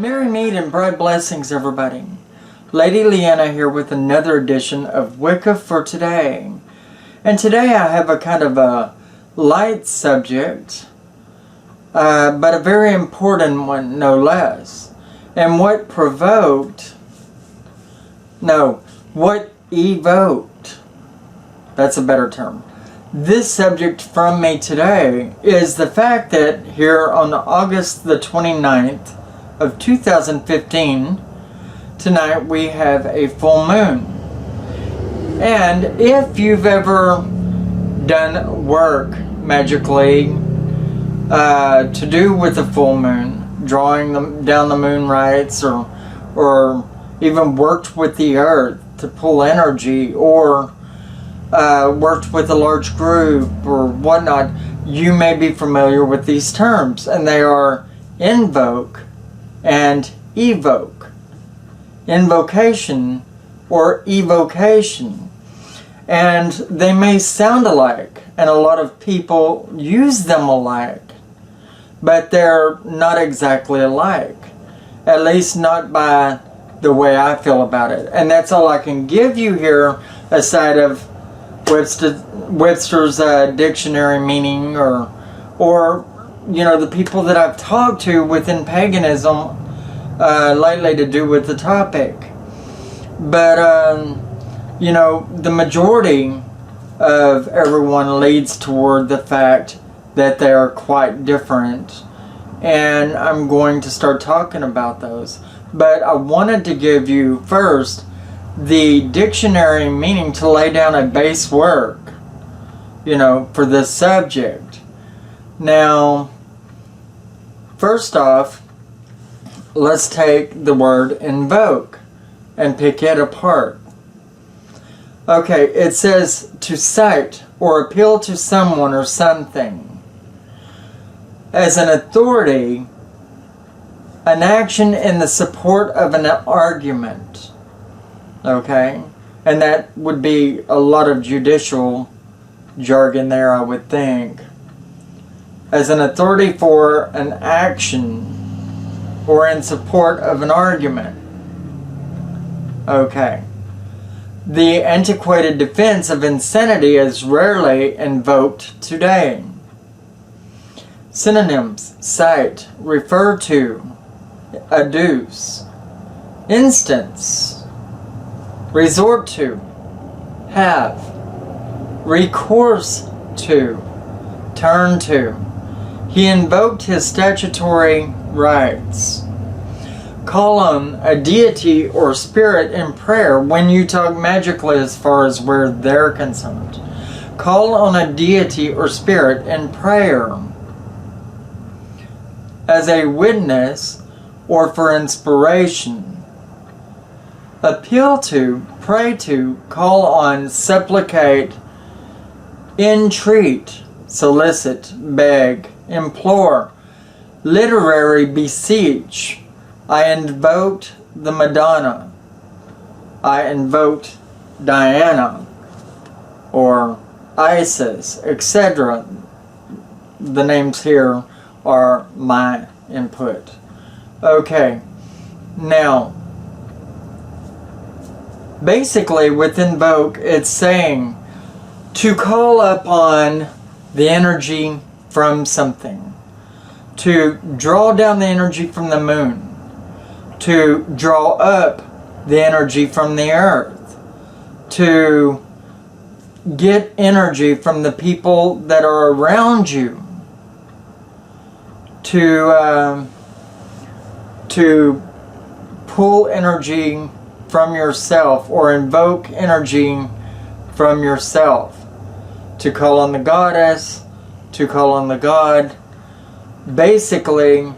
Merry meet and bright blessings, everybody. Lady Leeanna here with another edition of Wicca for today. And today I have a kind of a light subject, but a very important one, no less. And what evoked, that's a better term. This subject from me today is the fact that here on August the 29th of 2015, tonight we have a full moon. And if you've ever done work magically to do with the full moon, drawing them down the moon rites, or even worked with the earth to pull energy, or worked with a large group or whatnot, you may be familiar with these terms, and they are invoke and evoke, invocation or evocation. And they may sound alike, and a lot of people use them alike, but they're not exactly alike, at least not by the way I feel about it. And that's all I can give you here, aside of Webster's dictionary meaning, or you know, the people that I've talked to within paganism lately to do with the topic. But you know, the majority of everyone leads toward the fact that they are quite different, and I'm going to start talking about those. But I wanted to give you first the dictionary meaning, to lay down a base work, you know, for this subject. Now, first off, let's take the word invoke and pick it apart. Okay, it says to cite or appeal to someone or something as an authority, an action in the support of an argument. Okay, and that would be a lot of judicial jargon there, I would think. As an authority for an action or in support of an argument. Okay. The antiquated defense of insanity is rarely invoked today. Synonyms: cite, refer to, adduce, instance, resort to, have, recourse to, turn to. He invoked his statutory rights. Call on a deity or spirit in prayer when you talk magically, as far as where they're concerned. Call on a deity or spirit in prayer as a witness or for inspiration. Appeal to, pray to, call on, supplicate, entreat, solicit, beg, implore, literary beseech. I invoked the Madonna. I invoked Diana, or Isis, etc. The names here are my input. Okay, now, basically with invoke, it's saying to call upon the energy from something, to draw down the energy from the moon, to draw up the energy from the earth, to get energy from the people that are around you, to pull energy from yourself, or invoke energy from yourself, to call on the goddess, to call on the god. Basically,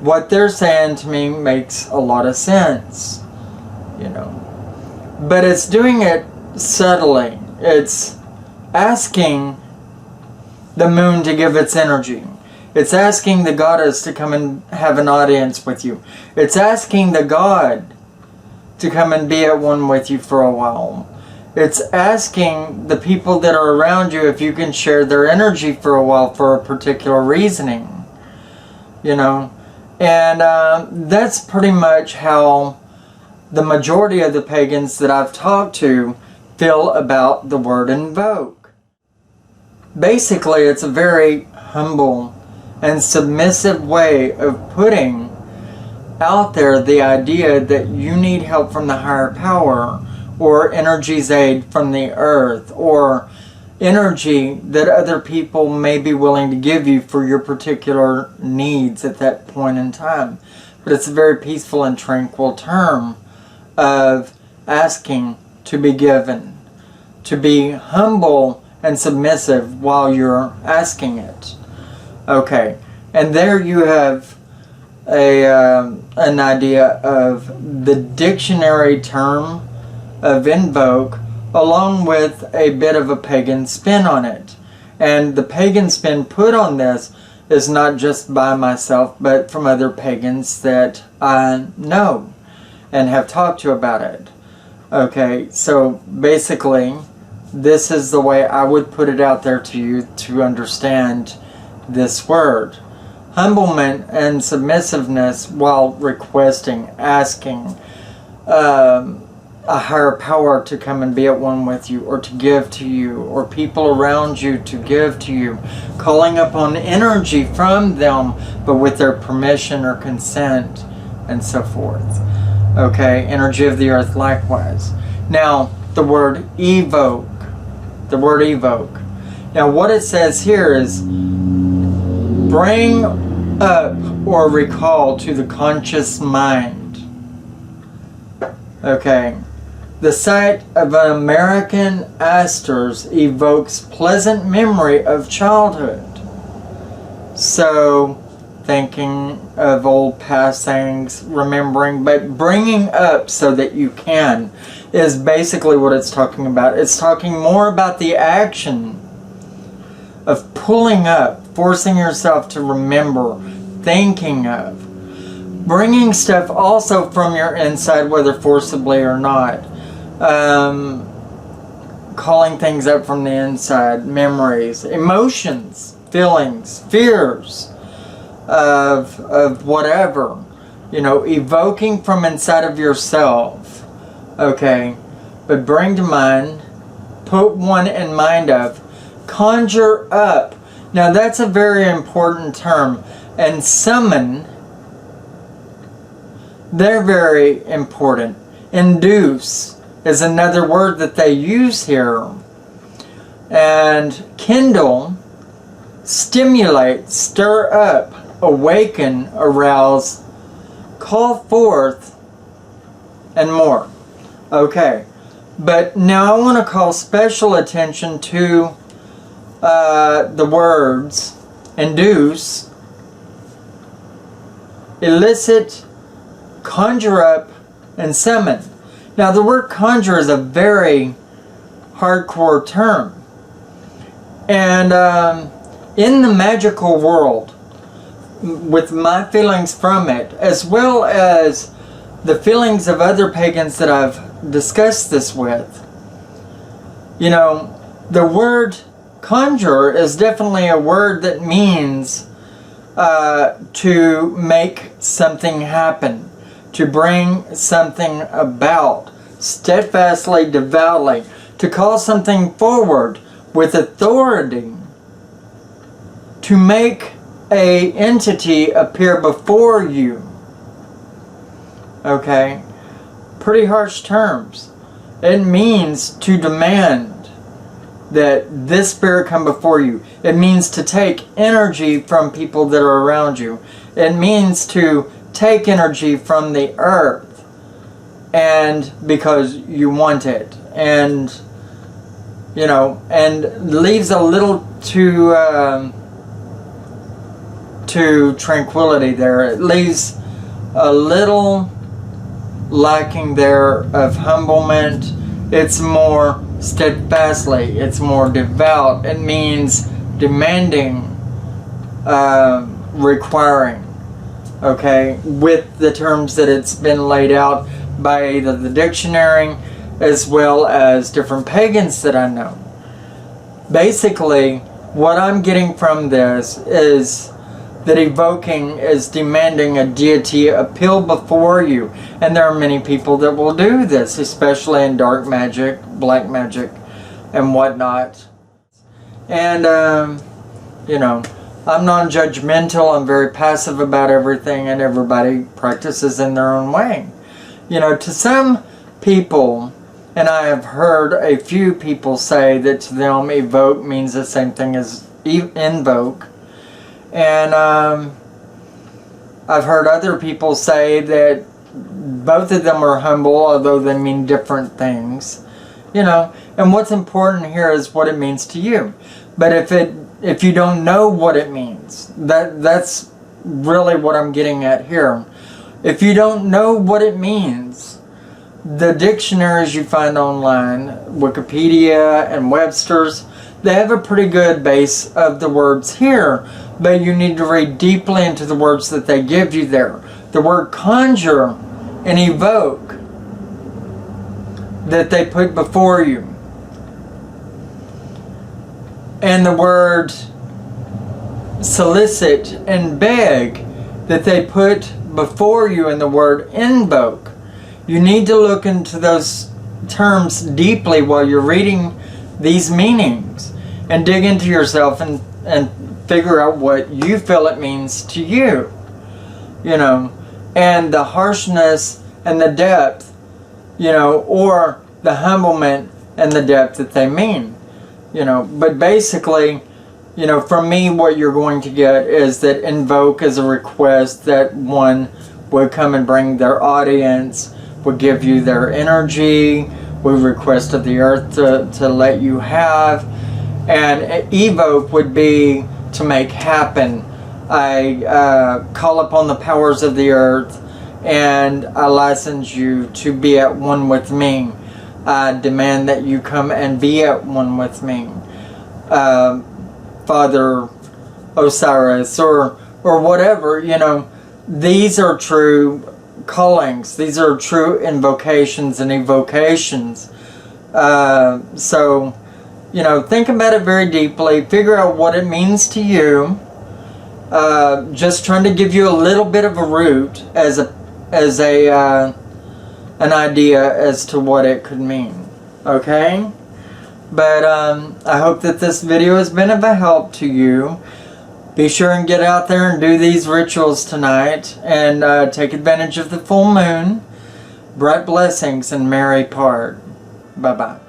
what they're saying to me makes a lot of sense, you know. But it's doing it subtly. It's asking the moon to give its energy. It's asking the goddess to come and have an audience with you. It's asking the god to come and be at one with you for a while. It's asking the people that are around you if you can share their energy for a while for a particular reasoning. You know, And that's pretty much how the majority of the pagans that I've talked to feel about the word invoke. Basically, it's a very humble and submissive way of putting out there the idea that you need help from the higher power, or energy's aid from the earth, or energy that other people may be willing to give you for your particular needs at that point in time. But it's a very peaceful and tranquil term of asking to be given, to be humble and submissive while you're asking it. Okay, and there you have an idea of the dictionary term of invoke, along with a bit of a pagan spin on it. And the pagan spin put on this is not just by myself, but from other pagans that I know and have talked to about it. Okay, so basically, this is the way I would put it out there to you to understand this word. Humblement and submissiveness while requesting, asking a higher power to come and be at one with you, or to give to you, or people around you to give to you, calling upon energy from them, but with their permission or consent, and so forth. Okay, energy of the earth likewise. Now, the word evoke. The word evoke. Now, what it says here is bring up or recall to the conscious mind. Okay. The sight of an American asters evokes pleasant memory of childhood. So, thinking of old past things, remembering, but bringing up so that you can, is basically what it's talking about. It's talking more about the action of pulling up, forcing yourself to remember, thinking of, bringing stuff also from your inside, whether forcibly or not. Calling things up from the inside, memories, emotions, feelings, fears of whatever, evoking from inside of yourself. Okay, but bring to mind, put one in mind of, conjure up. Now that's a very important term. And summon, they're very important. Induce is another word that they use here. And kindle, stimulate, stir up, awaken, arouse, call forth, and more. Okay, but now I want to call special attention to the words induce, elicit, conjure up, and summon. Now the word conjure is a very hardcore term. And in the magical world, with my feelings from it, as well as the feelings of other pagans that I've discussed this with, the word conjure is definitely a word that means to make something happen, to bring something about, steadfastly, devoutly, to call something forward with authority, to make a entity appear before you. Okay? Pretty harsh terms. It means to demand that this spirit come before you. It means to take energy from people that are around you. It means to take energy from the earth, and because you want it, and and leaves a little to tranquility there. It leaves a little lacking there of humblement. It's more steadfastly, it's more devout. It means demanding, requiring. Okay, with the terms that it's been laid out by either the dictionary as well as different pagans that I know. Basically, what I'm getting from this is that evoking is demanding a deity appeal before you. And there are many people that will do this, especially in dark magic, black magic, and whatnot. And, you know, I'm non-judgmental. I'm very passive about everything, and everybody practices in their own way. You know, to some people, and I have heard a few people say that to them evoke means the same thing as invoke. And I've heard other people say that both of them are humble, although they mean different things. You know, and what's important here is what it means to you. But if you don't know what it means, that's really what I'm getting at here. If you don't know what it means, the dictionaries you find online, Wikipedia and Webster's, they have a pretty good base of the words here, but you need to read deeply into the words that they give you there. The word conjure and evoke that they put before you, and the word solicit and beg that they put before you in the word invoke. You need to look into those terms deeply while you're reading these meanings and dig into yourself and figure out what you feel it means to you. You know, and the harshness and the depth, you know, or the humblement and the depth that they mean. You know, but basically, you know, from me what you're going to get is that invoke is a request that one would come and bring their audience, would give you their energy, would request of the earth to let you have. And evoke would be to make happen. I call upon the powers of the earth, and I license you to be at one with me. I demand that you come and be at one with me. Father Osiris, or whatever, you know, these are true callings. These are true invocations and evocations. So, you know, think about it very deeply. Figure out what it means to you. Just trying to give you a little bit of a root as an idea as to what it could mean. Okay? But I hope that this video has been of a help to you. Be sure and get out there and do these rituals tonight, and take advantage of the full moon. Bright blessings and merry part. Bye-bye.